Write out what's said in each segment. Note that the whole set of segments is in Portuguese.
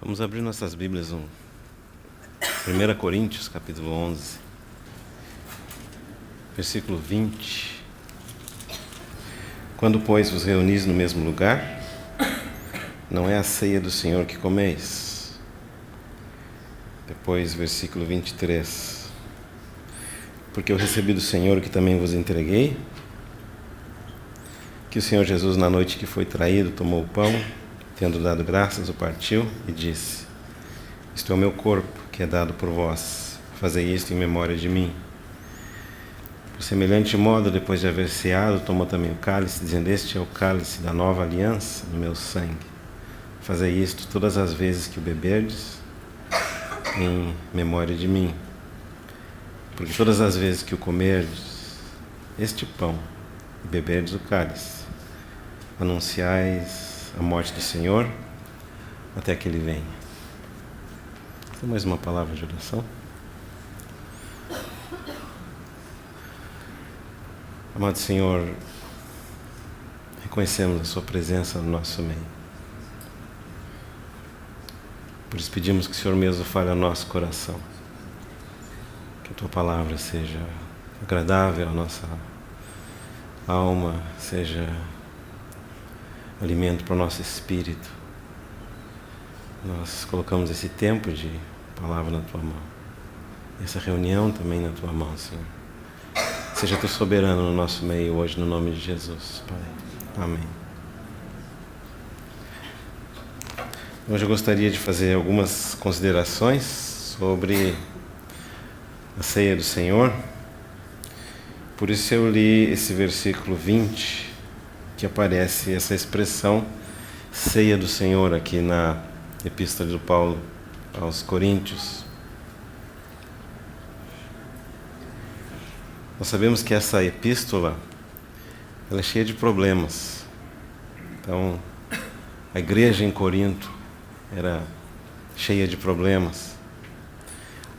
Vamos abrir nossas Bíblias no 1 Coríntios, capítulo 11, versículo 20. Quando, pois, vos reunis no mesmo lugar, não é a ceia do Senhor que comeis. Depois, versículo 23. Porque eu recebi do Senhor o que também vos entreguei, que o Senhor Jesus, na noite que foi traído, tomou o pão, tendo dado graças, o partiu e disse: isto é o meu corpo, que é dado por vós. Fazei isto em memória de mim. Por semelhante modo, depois de haver ceado, tomou também o cálice, dizendo: este é o cálice da nova aliança no meu sangue. Fazei isto todas as vezes que o beberdes, em memória de mim. Porque todas as vezes que o comerdes este pão e beberdes o cálice, anunciais a morte do Senhor até que Ele venha. Tem mais uma palavra de oração? Amado Senhor, reconhecemos a Sua presença no nosso meio. Por isso pedimos que o Senhor mesmo fale ao nosso coração. Que a Tua palavra seja agradável à nossa alma, seja alimento para o nosso espírito. Nós colocamos esse tempo de palavra na Tua mão. Essa reunião também na Tua mão, Senhor. Seja Tu soberano no nosso meio hoje, no nome de Jesus, Pai. Amém. Hoje eu gostaria de fazer algumas considerações sobre a ceia do Senhor. Por isso eu li esse versículo 20, que aparece essa expressão ceia do Senhor aqui na Epístola de Paulo aos Coríntios. Nós sabemos que essa epístola ela é cheia de problemas. Então, a igreja em Corinto era cheia de problemas.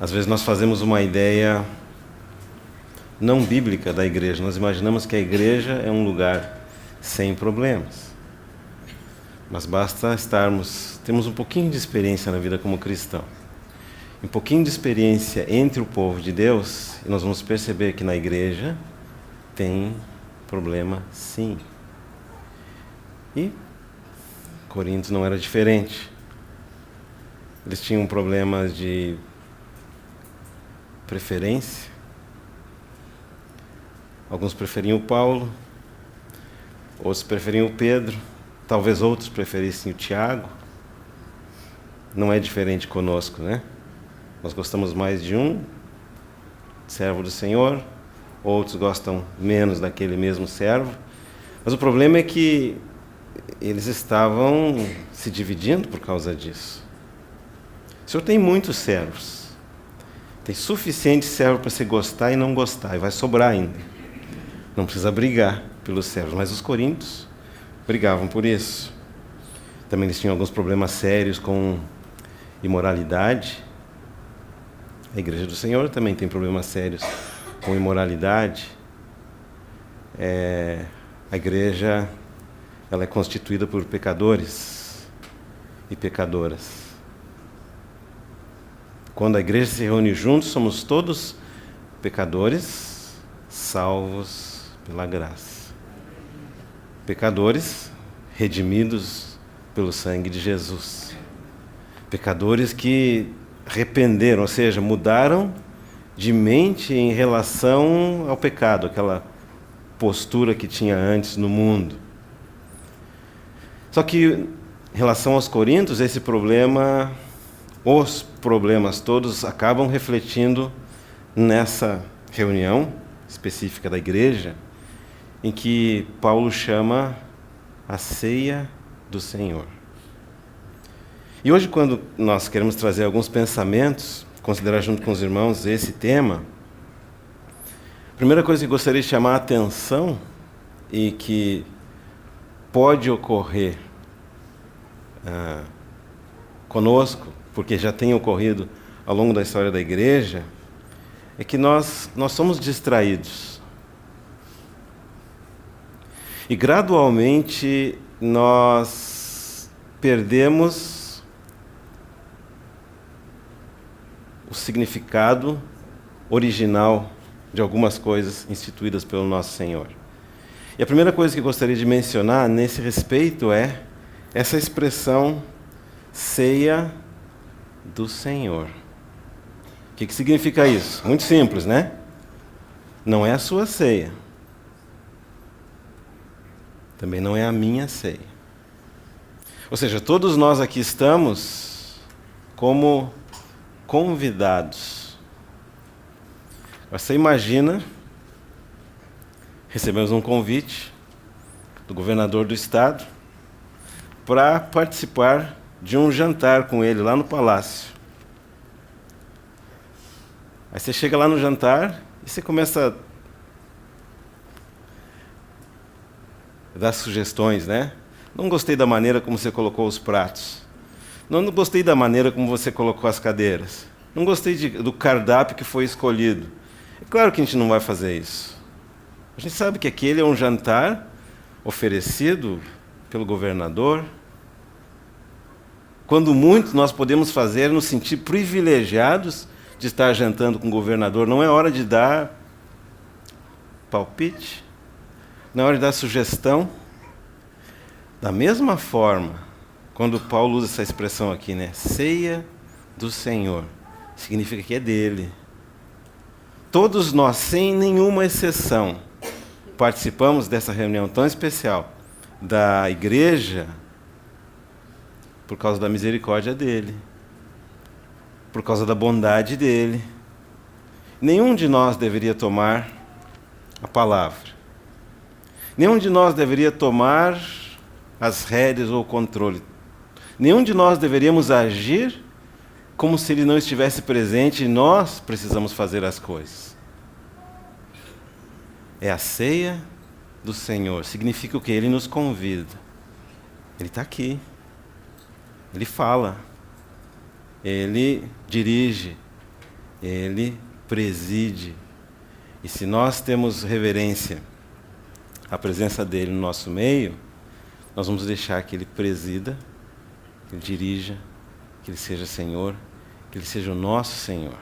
Às vezes nós fazemos uma ideia não bíblica da igreja. Nós imaginamos que a igreja é um lugar sem problemas. Mas basta termos um pouquinho de experiência na vida como cristão. Um pouquinho de experiência entre o povo de Deus, e nós vamos perceber que na igreja tem problema sim. E Corinto não era diferente. Eles tinham problemas de preferência. Alguns preferiam o Paulo, outros preferiam o Pedro, talvez outros preferissem o Tiago. Não é diferente conosco, né? Nós gostamos mais de um servo do Senhor, outros gostam menos daquele mesmo servo. Mas o problema é que eles estavam se dividindo por causa disso. O Senhor tem muitos servos. Tem suficiente servo para você gostar e não gostar, e vai sobrar ainda. Não precisa brigar pelos servos, mas os coríntios brigavam por isso. Também eles tinham alguns problemas sérios com imoralidade. A igreja do Senhor também tem problemas sérios com imoralidade. A igreja ela é constituída por pecadores e pecadoras. Quando a igreja se reúne juntos, somos todos pecadores salvos pela graça. Pecadores redimidos pelo sangue de Jesus. Pecadores que arrependeram, ou seja, mudaram de mente em relação ao pecado, aquela postura que tinha antes no mundo. Só que, em relação aos coríntios, os problemas todos acabam refletindo nessa reunião específica da igreja, em que Paulo chama a ceia do Senhor. E hoje, quando nós queremos trazer alguns pensamentos, considerar junto com os irmãos esse tema, a primeira coisa que gostaria de chamar a atenção e que pode ocorrer conosco, porque já tem ocorrido ao longo da história da igreja, é que nós somos distraídos. E gradualmente nós perdemos o significado original de algumas coisas instituídas pelo nosso Senhor. E a primeira coisa que eu gostaria de mencionar nesse respeito é essa expressão ceia do Senhor. O que significa isso? Muito simples, né? Não é a sua ceia. Também não é a minha ceia. Ou seja, todos nós aqui estamos como convidados. Você imagina, recebemos um convite do governador do estado para participar de um jantar com ele lá no palácio. Aí você chega lá no jantar e você começa a dar sugestões, né? Não gostei da maneira como você colocou os pratos. Não gostei da maneira como você colocou as cadeiras. Não gostei do cardápio que foi escolhido. É claro que a gente não vai fazer isso. A gente sabe que aquele é um jantar oferecido pelo governador. Quando muito nós podemos fazer nos sentir privilegiados de estar jantando com o governador. Não é hora de dar palpite, não é hora de dar sugestão. Da mesma forma, quando Paulo usa essa expressão aqui, né? Ceia do Senhor, significa que é dele. Todos nós, sem nenhuma exceção, participamos dessa reunião tão especial da igreja por causa da misericórdia dele, por causa da bondade dele. Nenhum de nós deveria tomar a palavra. Nenhum de nós deveria tomar as rédeas ou o controle. Nenhum de nós deveríamos agir como se ele não estivesse presente e nós precisamos fazer as coisas. É a ceia do Senhor. Significa o quê? Ele nos convida. Ele está aqui. Ele fala. Ele dirige. Ele preside. E se nós temos reverência à presença dele no nosso meio, nós vamos deixar que ele presida, que ele dirija, que ele seja Senhor, que ele seja o nosso Senhor.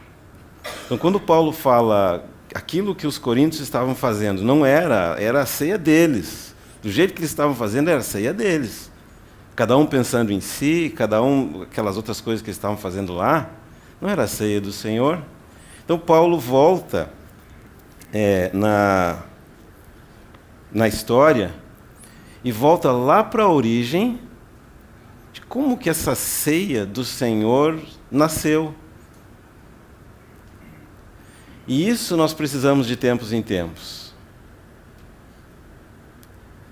Então, quando Paulo fala aquilo que os coríntios estavam fazendo, não era a ceia deles. Do jeito que eles estavam fazendo, era a ceia deles. Cada um pensando em si, cada um, aquelas outras coisas que eles estavam fazendo lá, não era a ceia do Senhor. Então, Paulo volta na história e volta lá para a origem de como que essa ceia do Senhor nasceu. E isso nós precisamos de tempos em tempos.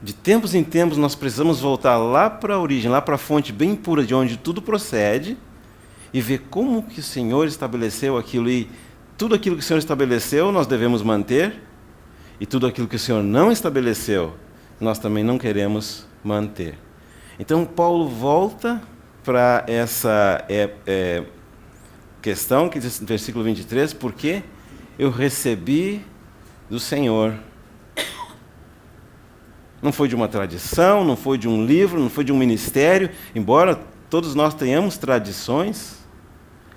De tempos em tempos nós precisamos voltar lá para a origem, lá para a fonte bem pura de onde tudo procede e ver como que o Senhor estabeleceu aquilo. E tudo aquilo que o Senhor estabeleceu nós devemos manter, e tudo aquilo que o Senhor não estabeleceu nós também não queremos manter. Então Paulo volta para essa questão que diz no versículo 23, porque eu recebi do Senhor. Não foi de uma tradição, não foi de um livro, não foi de um ministério, embora todos nós tenhamos tradições,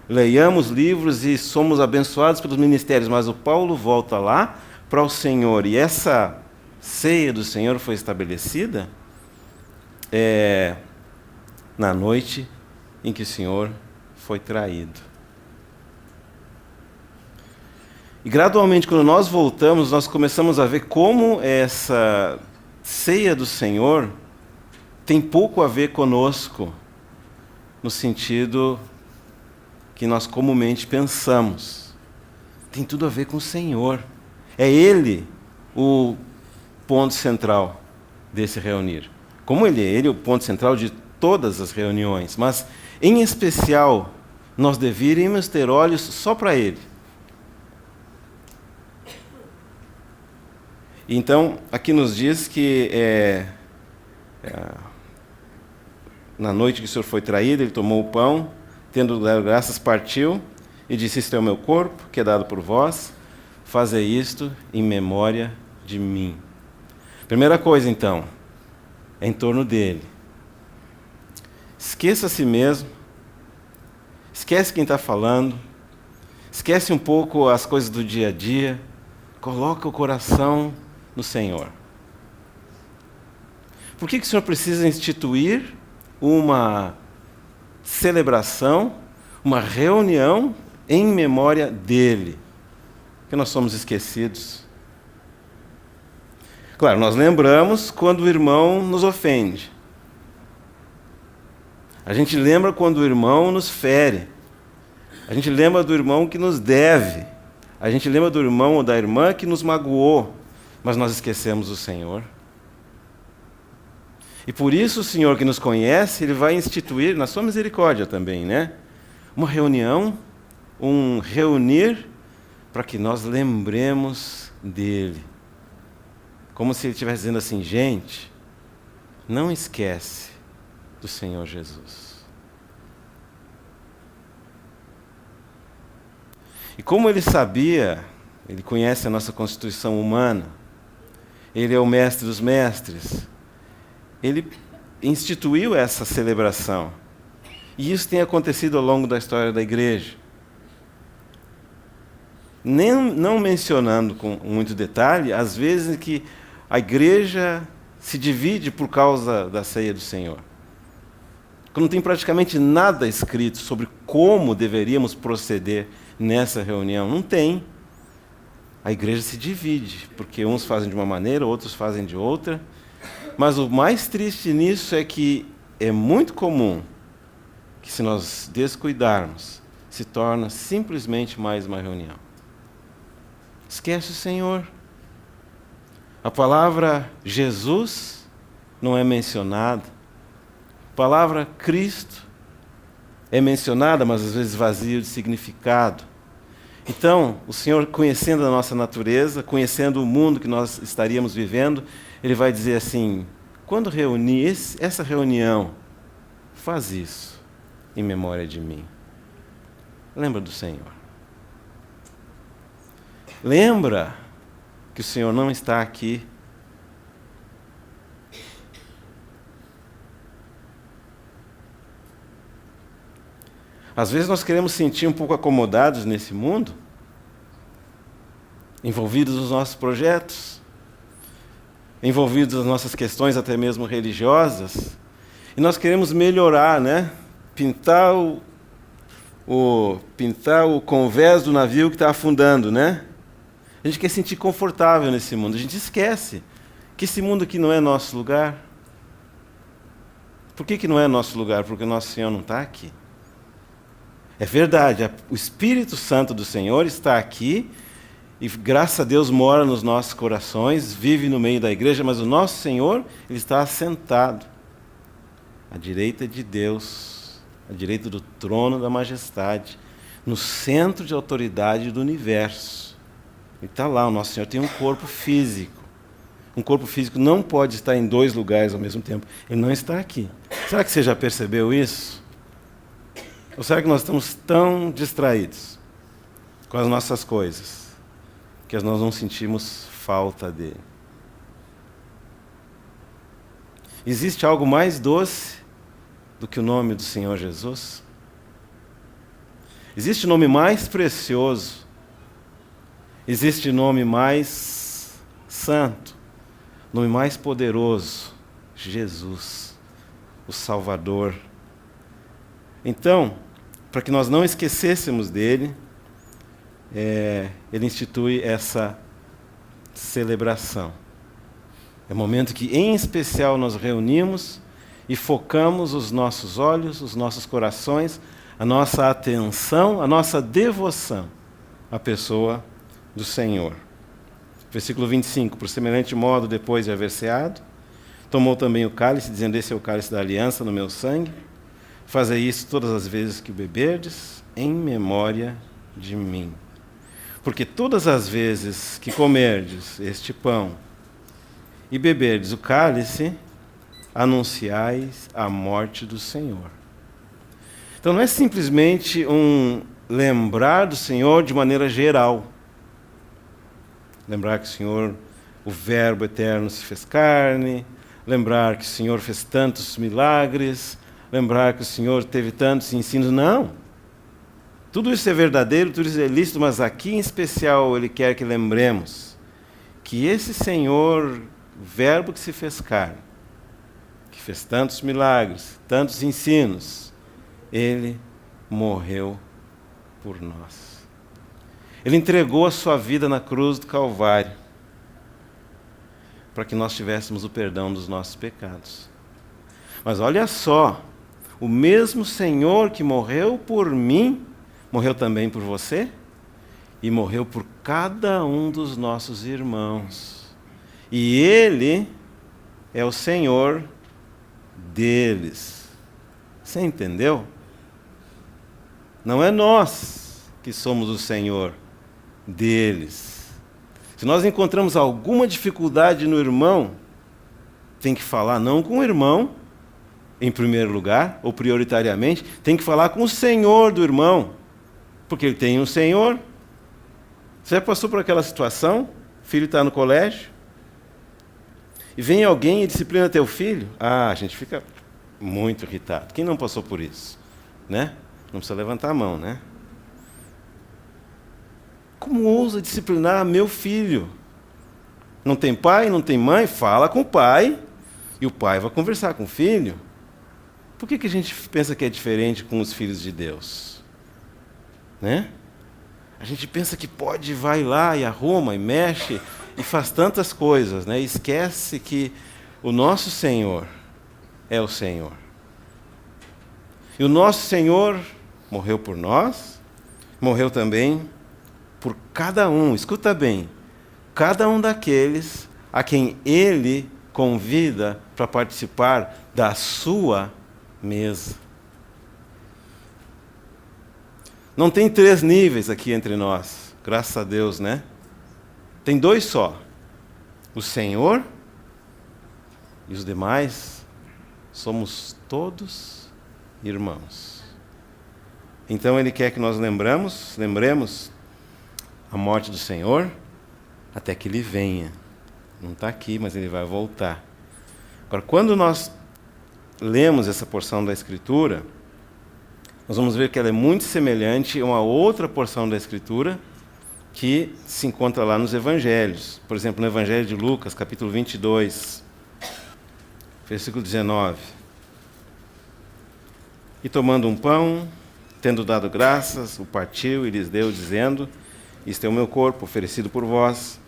leiamos livros e somos abençoados pelos ministérios, mas o Paulo volta lá para o Senhor, e essa ceia do Senhor foi estabelecida na noite em que o Senhor foi traído. E gradualmente, quando nós voltamos, nós começamos a ver como essa ceia do Senhor tem pouco a ver conosco, no sentido que nós comumente pensamos. Tem tudo a ver com o Senhor. É Ele o ponto central desse reunir. Como Ele é o ponto central de todas as reuniões, mas, em especial, nós deveríamos ter olhos só para Ele. Então, aqui nos diz que na noite que o Senhor foi traído, Ele tomou o pão, tendo dado graças, partiu e disse: "Isto é o meu corpo, que é dado por vós, fazei isto em memória de mim." Primeira coisa, então, é em torno dele. Esqueça a si mesmo, esquece quem está falando, Esquece um pouco as coisas do dia a dia. Coloca o coração no Senhor. Por que o Senhor precisa instituir uma celebração, uma reunião em memória dEle? Porque nós somos esquecidos. Claro, nós lembramos quando o irmão nos ofende. A gente lembra quando o irmão nos fere. A gente lembra do irmão que nos deve. A gente lembra do irmão ou da irmã que nos magoou. Mas nós esquecemos o Senhor. E por isso o Senhor que nos conhece, Ele vai instituir, na sua misericórdia também, né? Uma reunião, um reunir, para que nós lembremos dEle. Como se Ele estivesse dizendo assim, gente, não esquece do Senhor Jesus. E como Ele sabia, Ele conhece a nossa constituição humana, Ele é o mestre dos mestres, Ele instituiu essa celebração. E isso tem acontecido ao longo da história da igreja. Não mencionando com muito detalhe, às vezes que a igreja se divide por causa da ceia do Senhor. Não tem praticamente nada escrito sobre como deveríamos proceder nessa reunião. Não tem. A igreja se divide, porque uns fazem de uma maneira, outros fazem de outra. Mas o mais triste nisso é que é muito comum que, se nós descuidarmos, se torna simplesmente mais uma reunião. Esquece o Senhor. A palavra Jesus não é mencionada. A palavra Cristo é mencionada, mas às vezes vazio de significado. Então, o Senhor, conhecendo a nossa natureza, conhecendo o mundo que nós estaríamos vivendo, Ele vai dizer assim, quando reunir essa reunião, faz isso em memória de mim. Lembra do Senhor. Lembra que o Senhor não está aqui. Às vezes nós queremos sentir um pouco acomodados nesse mundo, envolvidos nos nossos projetos, envolvidos nas nossas questões até mesmo religiosas, e nós queremos melhorar, né? Pintar o convés do navio que está afundando, né? A gente quer se sentir confortável nesse mundo. A gente esquece que esse mundo aqui não é nosso lugar. Por que não é nosso lugar? Porque o nosso Senhor não está aqui. É verdade, o Espírito Santo do Senhor está aqui e, graças a Deus, mora nos nossos corações, vive no meio da igreja, mas o nosso Senhor, Ele está assentado à direita de Deus, à direita do trono da majestade, no centro de autoridade do universo. Ele está lá, o nosso Senhor tem um corpo físico. Um corpo físico não pode estar em dois lugares ao mesmo tempo. Ele não está aqui. Será que você já percebeu isso? Ou será que nós estamos tão distraídos com as nossas coisas que nós não sentimos falta dele? Existe algo mais doce do que o nome do Senhor Jesus? Existe nome mais precioso? Existe nome mais santo? Nome mais poderoso? Jesus, o Salvador. Então, para que nós não esquecêssemos dele, ele institui essa celebração. É o momento que, em especial, nós reunimos e focamos os nossos olhos, os nossos corações, a nossa atenção, a nossa devoção à pessoa do Senhor. Versículo 25, por semelhante modo, depois de haver ceado, tomou também o cálice, dizendo, esse é o cálice da aliança no meu sangue. Fazei isso todas as vezes que o beberdes, em memória de mim. Porque todas as vezes que comerdes este pão e beberdes o cálice, anunciais a morte do Senhor. Então não é simplesmente um lembrar do Senhor de maneira geral. Lembrar que o Senhor, o Verbo eterno, se fez carne, lembrar que o Senhor fez tantos milagres, lembrar que o Senhor teve tantos ensinos. Não. Tudo isso é verdadeiro, tudo isso é lícito, mas aqui em especial Ele quer que lembremos que esse Senhor, Verbo que se fez carne, que fez tantos milagres, tantos ensinos, Ele morreu por nós. Ele entregou a sua vida na cruz do Calvário para que nós tivéssemos o perdão dos nossos pecados. Mas olha só, o mesmo Senhor que morreu por mim, morreu também por você e morreu por cada um dos nossos irmãos. E Ele é o Senhor deles. Você entendeu? Não é nós que somos o Senhor deles. Se nós encontramos alguma dificuldade no irmão, tem que falar não com o irmão, em primeiro lugar, ou prioritariamente, tem que falar com o Senhor do irmão, porque ele tem um Senhor. Você já passou por aquela situação? O filho está no colégio, e vem alguém e disciplina teu filho? A gente fica muito irritado. Quem não passou por isso? Né? Não precisa levantar a mão, né? Como ousa disciplinar meu filho? Não tem pai, não tem mãe? Fala com o pai, e o pai vai conversar com o filho. Por que a gente pensa que é diferente com os filhos de Deus? Né? A gente pensa que pode, vai lá e arruma, e mexe, e faz tantas coisas, né? E esquece que o nosso Senhor é o Senhor. E o nosso Senhor morreu por nós, morreu também por cada um, escuta bem, cada um daqueles a quem Ele convida para participar da sua mesa. Não tem 3 níveis aqui entre nós, graças a Deus, né? Tem 2 só. O Senhor e os demais somos todos irmãos. Então Ele quer que nós lembremos a morte do Senhor até que Ele venha. Não está aqui, mas Ele vai voltar. Agora, quando nós lemos essa porção da Escritura, nós vamos ver que ela é muito semelhante a uma outra porção da Escritura que se encontra lá nos Evangelhos. Por exemplo, no Evangelho de Lucas, capítulo 22, versículo 19. E tomando um pão, tendo dado graças, o partiu e lhes deu, dizendo: isto é o meu corpo, oferecido por vós,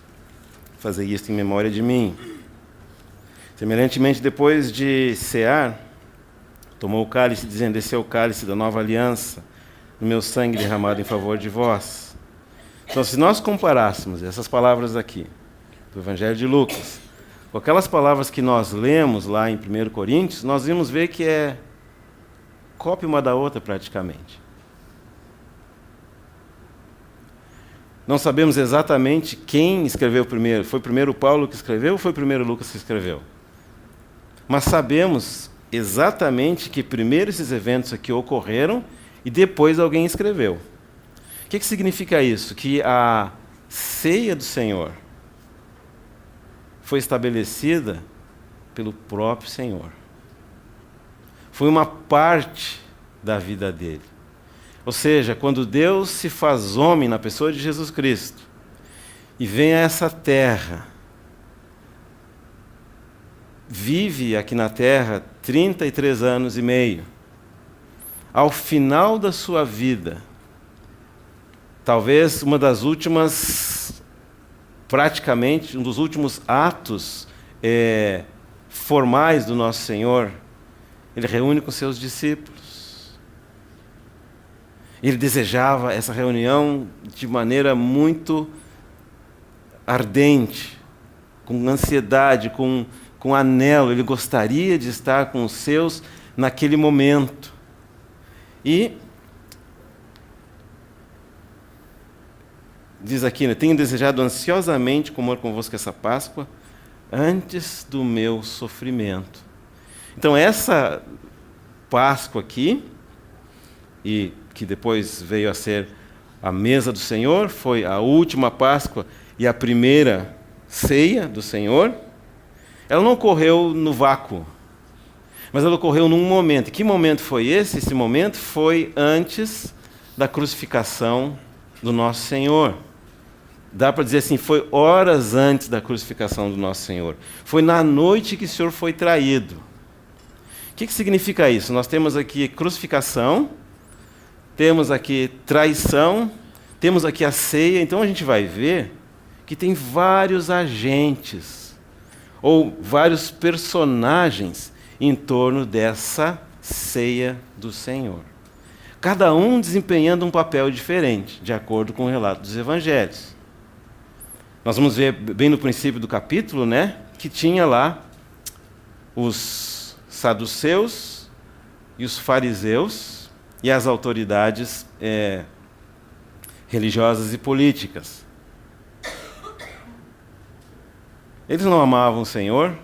fazei isto em memória de mim. Semelhantemente, depois de cear, tomou o cálice, dizendo: esse é o cálice da nova aliança, no meu sangue derramado em favor de vós. Então, se nós comparássemos essas palavras aqui, do Evangelho de Lucas, com aquelas palavras que nós lemos lá em 1 Coríntios, nós vamos ver que é cópia uma da outra praticamente. Não sabemos exatamente quem escreveu primeiro. Foi primeiro Paulo que escreveu ou foi primeiro Lucas que escreveu? Mas sabemos exatamente que primeiro esses eventos aqui ocorreram e depois alguém escreveu. O que significa isso? Que a ceia do Senhor foi estabelecida pelo próprio Senhor. Foi uma parte da vida dele. Ou seja, quando Deus se faz homem na pessoa de Jesus Cristo e vem a essa terra, vive aqui na terra 33 anos e meio. Ao final da sua vida, talvez uma das últimas, praticamente, um dos últimos atos formais do nosso Senhor, Ele reúne com seus discípulos. Ele desejava essa reunião de maneira muito ardente, com ansiedade, com anelo. Ele gostaria de estar com os seus naquele momento. E diz aqui, né, tenho desejado ansiosamente comer convosco essa Páscoa antes do meu sofrimento. Então essa Páscoa aqui, e que depois veio a ser a mesa do Senhor, foi a última Páscoa e a primeira ceia do Senhor, ela não ocorreu no vácuo, mas ela ocorreu num momento. Que momento foi esse? Esse momento foi antes da crucificação do nosso Senhor. Dá para dizer assim, foi horas antes da crucificação do nosso Senhor. Foi na noite que o Senhor foi traído. O que significa isso? Nós temos aqui crucificação, temos aqui traição, temos aqui a ceia. Então a gente vai ver que tem vários agentes, ou vários personagens em torno dessa ceia do Senhor. Cada um desempenhando um papel diferente, de acordo com o relato dos evangelhos. Nós vamos ver bem no princípio do capítulo, né, que tinha lá os saduceus e os fariseus e as autoridades religiosas e políticas. Eles não amavam o Senhor,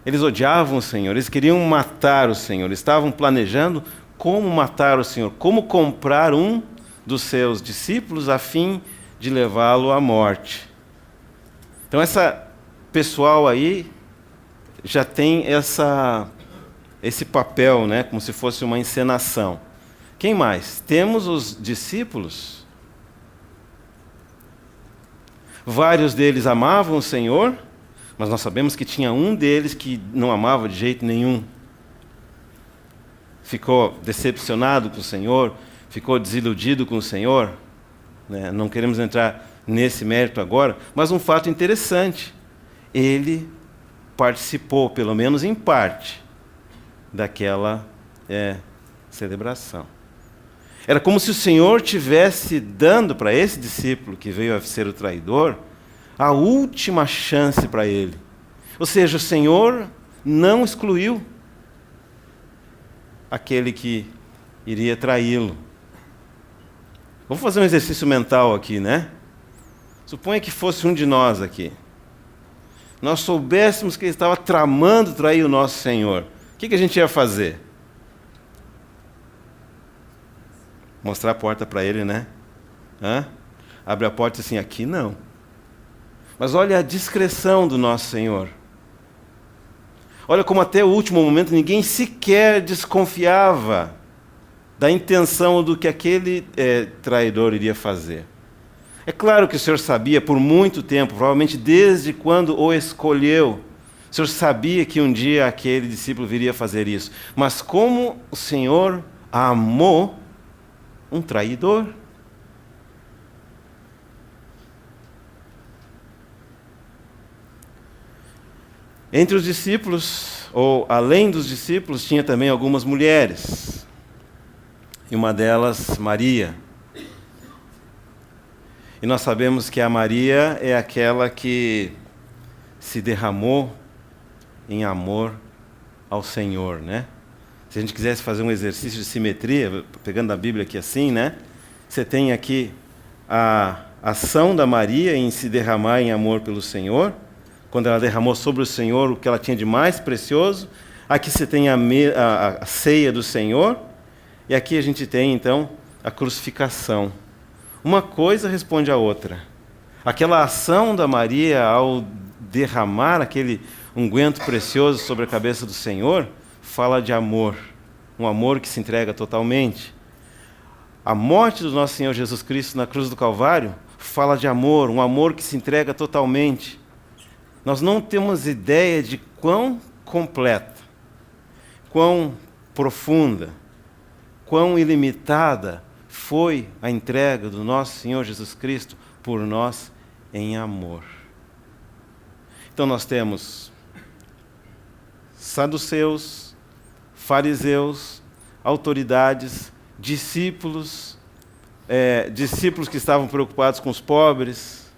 eles odiavam o Senhor, eles queriam matar o Senhor, estavam planejando como matar o Senhor, como comprar um dos seus discípulos a fim de levá-lo à morte. Então essa pessoal aí já tem esse papel, né, como se fosse uma encenação. Quem mais? Temos os discípulos. Vários deles amavam o Senhor, mas nós sabemos que tinha um deles que não amava de jeito nenhum. Ficou decepcionado com o Senhor, ficou desiludido com o Senhor. Não queremos entrar nesse mérito agora, mas um fato interessante, ele participou, pelo menos em parte, daquela celebração. Era como se o Senhor tivesse dando para esse discípulo que veio a ser o traidor, a última chance para ele. Ou seja, o Senhor não excluiu aquele que iria traí-lo. Vamos fazer um exercício mental aqui, né? Suponha que fosse um de nós aqui. Nós soubéssemos que ele estava tramando trair o nosso Senhor. O que a gente ia fazer? Mostrar a porta para ele, né? Abre a porta assim, aqui não. Mas olha a discrição do nosso Senhor. Olha como até o último momento ninguém sequer desconfiava da intenção do que aquele traidor iria fazer. É claro que o Senhor sabia por muito tempo, provavelmente desde quando o escolheu, o Senhor sabia que um dia aquele discípulo viria fazer isso. Mas como o Senhor amou um traidor? Entre os discípulos, ou além dos discípulos, tinha também algumas mulheres. E uma delas, Maria. E nós sabemos que a Maria é aquela que se derramou em amor ao Senhor, né? Se a gente quisesse fazer um exercício de simetria, pegando a Bíblia aqui assim, né? Você tem aqui a ação da Maria em se derramar em amor pelo Senhor, quando ela derramou sobre o Senhor o que ela tinha de mais precioso. Aqui você tem a ceia do Senhor, e aqui a gente tem, então, a crucificação. Uma coisa responde à outra. Aquela ação da Maria ao derramar aquele unguento precioso sobre a cabeça do Senhor, fala de amor, um amor que se entrega totalmente. A morte do nosso Senhor Jesus Cristo na cruz do Calvário fala de amor, um amor que se entrega totalmente. Nós não temos ideia de quão completa, quão profunda, quão ilimitada foi a entrega do nosso Senhor Jesus Cristo por nós em amor. Então nós temos saduceus, fariseus, autoridades, discípulos, discípulos que estavam preocupados com os pobres,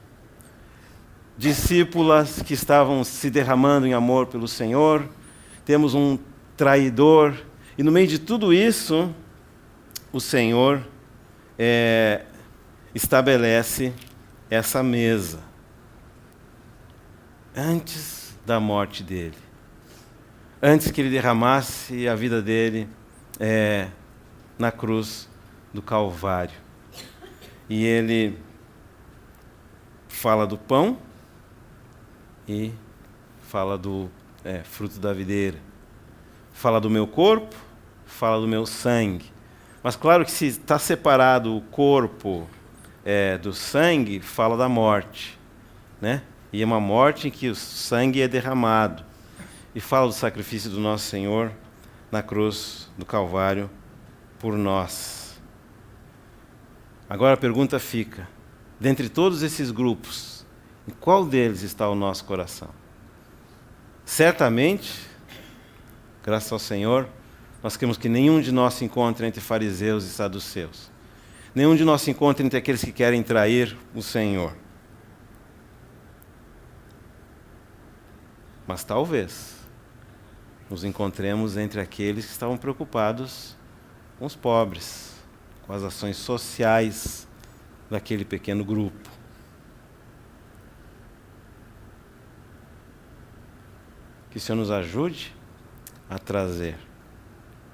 discípulas que estavam se derramando em amor pelo Senhor, temos um traidor, e no meio de tudo isso, o Senhor estabelece essa mesa antes da morte dele, antes que ele derramasse a vida dele na cruz do Calvário. E ele fala do pão e fala do fruto da videira. Fala do meu corpo, fala do meu sangue. Mas claro que se está separado o corpo do sangue, fala da morte, né? E é uma morte em que o sangue é derramado. E fala do sacrifício do nosso Senhor na cruz do Calvário por nós. Agora a pergunta fica, dentre todos esses grupos, em qual deles está o nosso coração? Certamente, graças ao Senhor, nós queremos que nenhum de nós se encontre entre fariseus e saduceus. Nenhum de nós se encontre entre aqueles que querem trair o Senhor. Mas talvez nos encontremos entre aqueles que estavam preocupados com os pobres, com as ações sociais daquele pequeno grupo. Que o Senhor nos ajude a trazer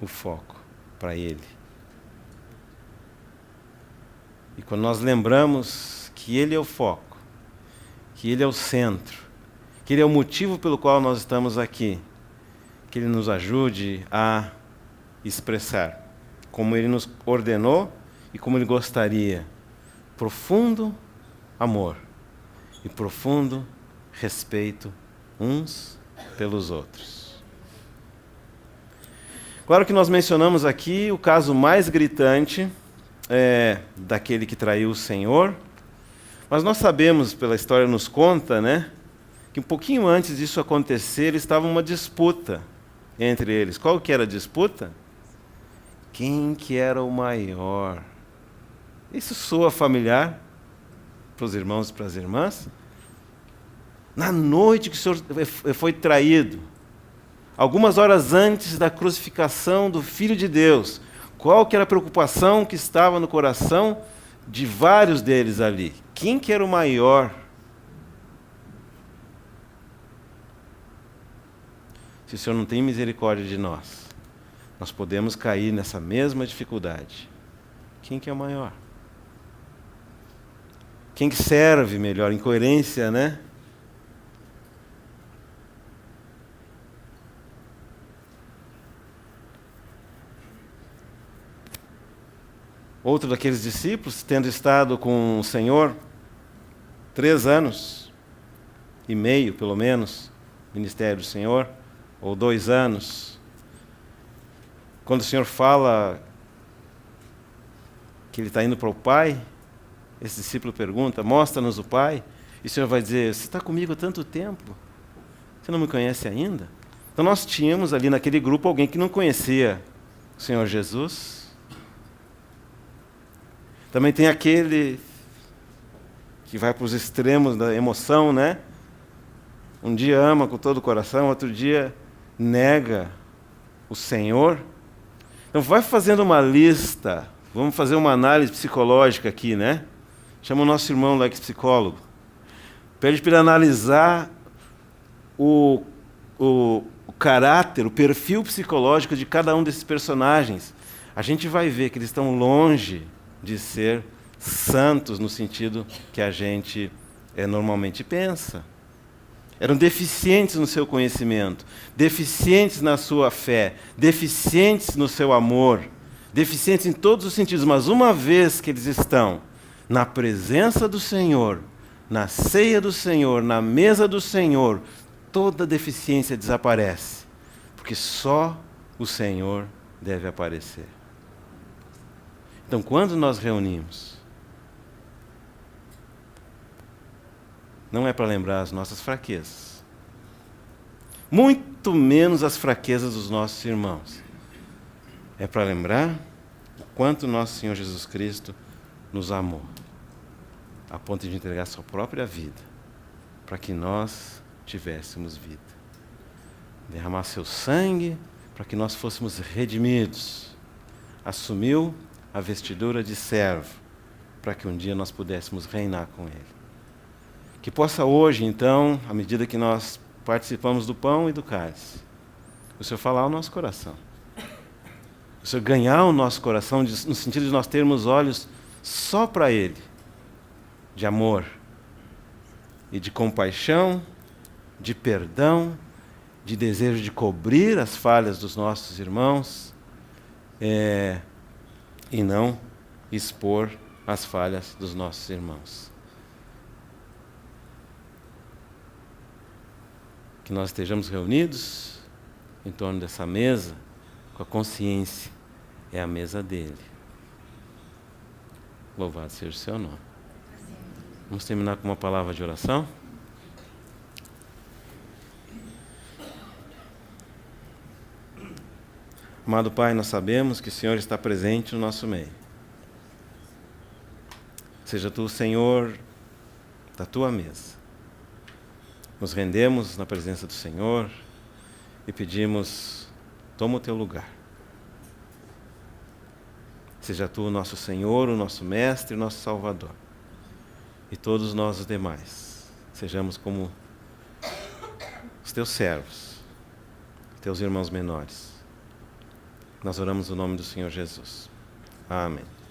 o foco para Ele. E quando nós lembramos que Ele é o foco, que Ele é o centro, que Ele é o motivo pelo qual nós estamos aqui, que Ele nos ajude a expressar como Ele nos ordenou e como Ele gostaria. Profundo amor e profundo respeito uns pelos outros. Claro que nós mencionamos aqui o caso mais gritante daquele que traiu o Senhor, mas nós sabemos, pela história nos conta, né, que um pouquinho antes disso acontecer, estava uma disputa entre eles. Qual que era a disputa? Quem que era o maior? Isso soa familiar para os irmãos e para as irmãs? Na noite que o Senhor foi traído, algumas horas antes da crucificação do Filho de Deus, qual que era a preocupação que estava no coração de vários deles ali? Quem que era o maior? Se o Senhor não tem misericórdia de nós, nós podemos cair nessa mesma dificuldade. Quem que é o maior? Quem que serve melhor? Incoerência, né? Outro daqueles discípulos, tendo estado com o Senhor 3 anos e meio, pelo menos, ministério do Senhor, ou 2 anos, quando o Senhor fala que Ele está indo para o Pai, esse discípulo pergunta, mostra-nos o Pai, e o Senhor vai dizer, você está comigo há tanto tempo, você não me conhece ainda? Então nós tínhamos ali naquele grupo alguém que não conhecia o Senhor Jesus. Também tem aquele que vai para os extremos da emoção, né? Um dia ama com todo o coração, outro dia nega o Senhor. Então vai fazendo uma lista, vamos fazer uma análise psicológica aqui, né? Chama o nosso irmão lá, que é psicólogo. Pede para ele analisar o caráter, o perfil psicológico de cada um desses personagens. A gente vai ver que eles estão longe de ser santos no sentido que a gente normalmente pensa. Eram deficientes no seu conhecimento, deficientes na sua fé, deficientes no seu amor, deficientes em todos os sentidos, mas uma vez que eles estão na presença do Senhor, na ceia do Senhor, na mesa do Senhor, toda deficiência desaparece, porque só o Senhor deve aparecer. Então, quando nós reunimos, não é para lembrar as nossas fraquezas, muito menos as fraquezas dos nossos irmãos. É para lembrar o quanto nosso Senhor Jesus Cristo nos amou, a ponto de entregar sua própria vida, para que nós tivéssemos vida. Derramar seu sangue, para que nós fôssemos redimidos. Assumiu a vestidura de servo, para que um dia nós pudéssemos reinar com Ele. Que possa hoje, então, à medida que nós participamos do pão e do cálice, o Senhor falar ao nosso coração. O Senhor ganhar o nosso coração, no sentido de nós termos olhos só para Ele, de amor e de compaixão, de perdão, de desejo de cobrir as falhas dos nossos irmãos, e não expor as falhas dos nossos irmãos. Que nós estejamos reunidos em torno dessa mesa com a consciência, é a mesa dele. Louvado seja o seu nome. Vamos terminar com uma palavra de oração? Amado Pai, nós sabemos que o Senhor está presente no nosso meio. Seja Tu o Senhor da Tua mesa. Nos rendemos na presença do Senhor e pedimos, toma o Teu lugar. Seja Tu o nosso Senhor, o nosso Mestre, o nosso Salvador. E todos nós os demais, sejamos como os Teus servos, Teus irmãos menores. Nós oramos no nome do Senhor Jesus. Amém.